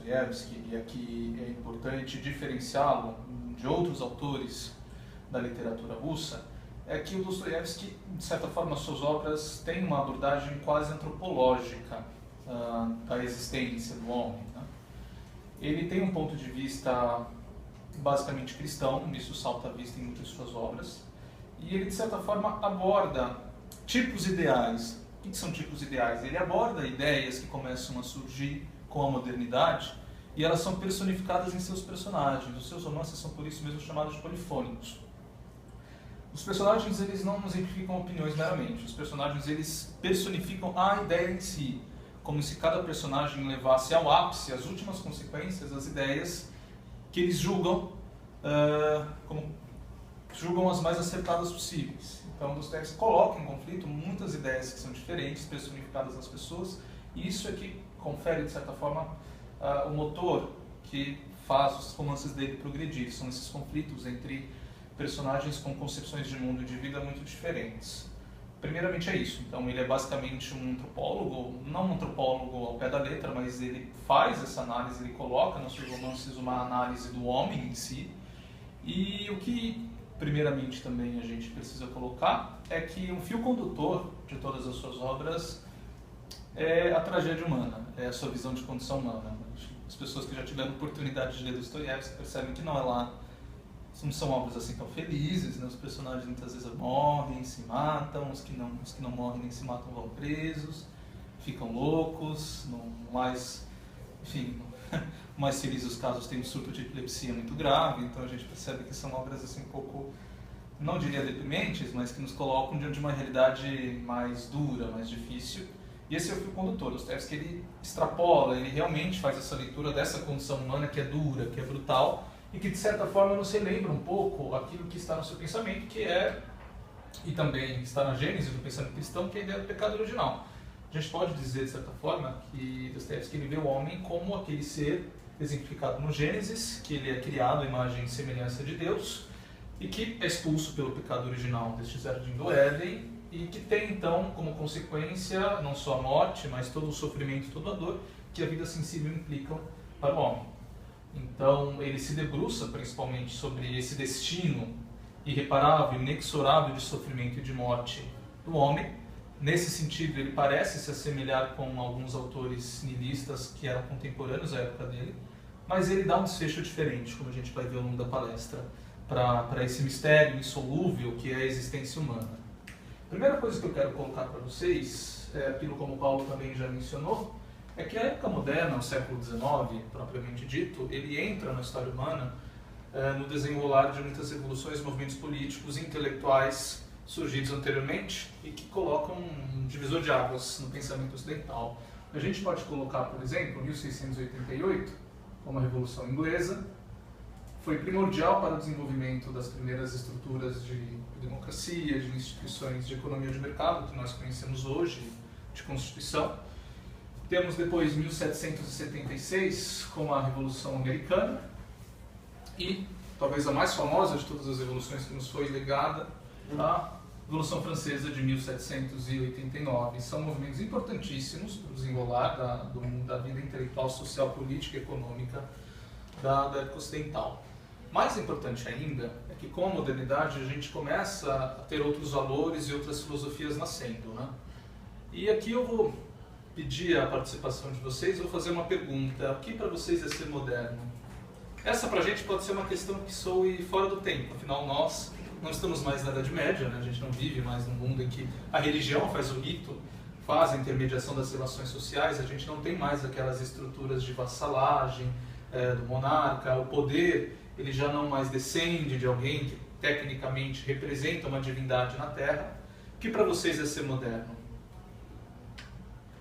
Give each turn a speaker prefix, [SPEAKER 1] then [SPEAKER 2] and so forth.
[SPEAKER 1] Dostoiévski, e aqui é importante diferenciá-lo de outros autores da literatura russa, é que o Dostoiévski, de certa forma, suas obras têm uma abordagem quase antropológica da existência do homem, né? Ele tem um ponto de vista basicamente cristão, isso salta à vista em muitas de suas obras, e ele, de certa forma, aborda tipos ideais. O que são tipos ideais? Ele aborda ideias que começam a surgir com a modernidade e elas são personificadas em seus personagens. Os seus romances são, por isso mesmo, chamados de polifônicos. Os personagens, eles não exemplificam opiniões meramente. Os personagens, eles personificam a ideia em si, como se cada personagem levasse ao ápice, às últimas consequências, as ideias que eles julgam as mais acertadas possíveis. Então, Dostoiévski coloca em conflito muitas ideias que são diferentes, personificadas nas pessoas, e isso é que confere, de certa forma, o motor que faz os romances dele progredir. São esses conflitos entre personagens com concepções de mundo e de vida muito diferentes. Primeiramente é isso. Então, ele é basicamente um antropólogo, não um antropólogo ao pé da letra, mas ele faz essa análise, ele coloca nos seus romances uma análise do homem em si. E o que, primeiramente, também a gente precisa colocar é que um fio condutor de todas as suas obras é a tragédia humana, é a sua visão de condição humana. As pessoas que já tiveram oportunidade de ler Dostoiévski percebem que não são obras assim tão felizes, né? Os personagens muitas vezes morrem, se matam, os que não morrem nem se matam vão presos, ficam loucos, mais feliz dos casos tem um surto de epilepsia muito grave. Então a gente percebe que são obras assim um pouco, não diria deprimentes, mas que nos colocam diante de uma realidade mais dura, mais difícil. E esse é o fio condutor. Dostoiévski, ele extrapola, ele realmente faz essa leitura dessa condição humana que é dura, que é brutal, e que de certa forma nos relembra um pouco aquilo que está no seu pensamento, que é, e também está na gênese do pensamento cristão, que é a ideia do pecado original. A gente pode dizer, de certa forma, que Dostoiévski vê o homem como aquele ser exemplificado no Gênesis, que ele é criado à imagem e semelhança de Deus, e que é expulso pelo pecado original deste jardim do Éden, e que tem então como consequência não só a morte, mas todo o sofrimento, toda a dor que a vida sensível implica para o homem. Então ele se debruça principalmente sobre esse destino irreparável, inexorável de sofrimento e de morte do homem. Nesse sentido, ele parece se assemelhar com alguns autores nihilistas que eram contemporâneos à época dele, mas ele dá um desfecho diferente, como a gente vai ver ao longo da palestra, para esse mistério insolúvel que é a existência humana. A primeira coisa que eu quero colocar para vocês, aquilo como o Paulo também já mencionou, é que a época moderna, o século XIX, propriamente dito, ele entra na história humana no desenrolar de muitas revoluções, movimentos políticos e intelectuais surgidos anteriormente e que colocam um divisor de águas no pensamento ocidental. A gente pode colocar, por exemplo, 1688, como a Revolução Inglesa, foi primordial para o desenvolvimento das primeiras estruturas de democracia, de instituições de economia de mercado, que nós conhecemos hoje, de Constituição. Temos depois 1776, como a Revolução Americana, e talvez a mais famosa de todas as revoluções que nos foi legada, a Revolução Francesa de 1789. São movimentos importantíssimos para o desenrolar da vida intelectual, social, política e econômica da época ocidental. Mais importante ainda é que com a modernidade a gente começa a ter outros valores e outras filosofias nascendo, né? E aqui eu vou pedir a participação de vocês, vou fazer uma pergunta. O que para vocês é ser moderno? Essa para a gente pode ser uma questão que soe fora do tempo, afinal nós não estamos mais na Idade Média, né? A gente não vive mais num mundo em que a religião faz o rito, faz a intermediação das relações sociais, a gente não tem mais aquelas estruturas de vassalagem do monarca, o poder ele já não mais descende de alguém que tecnicamente representa uma divindade na Terra. O que para vocês é ser moderno?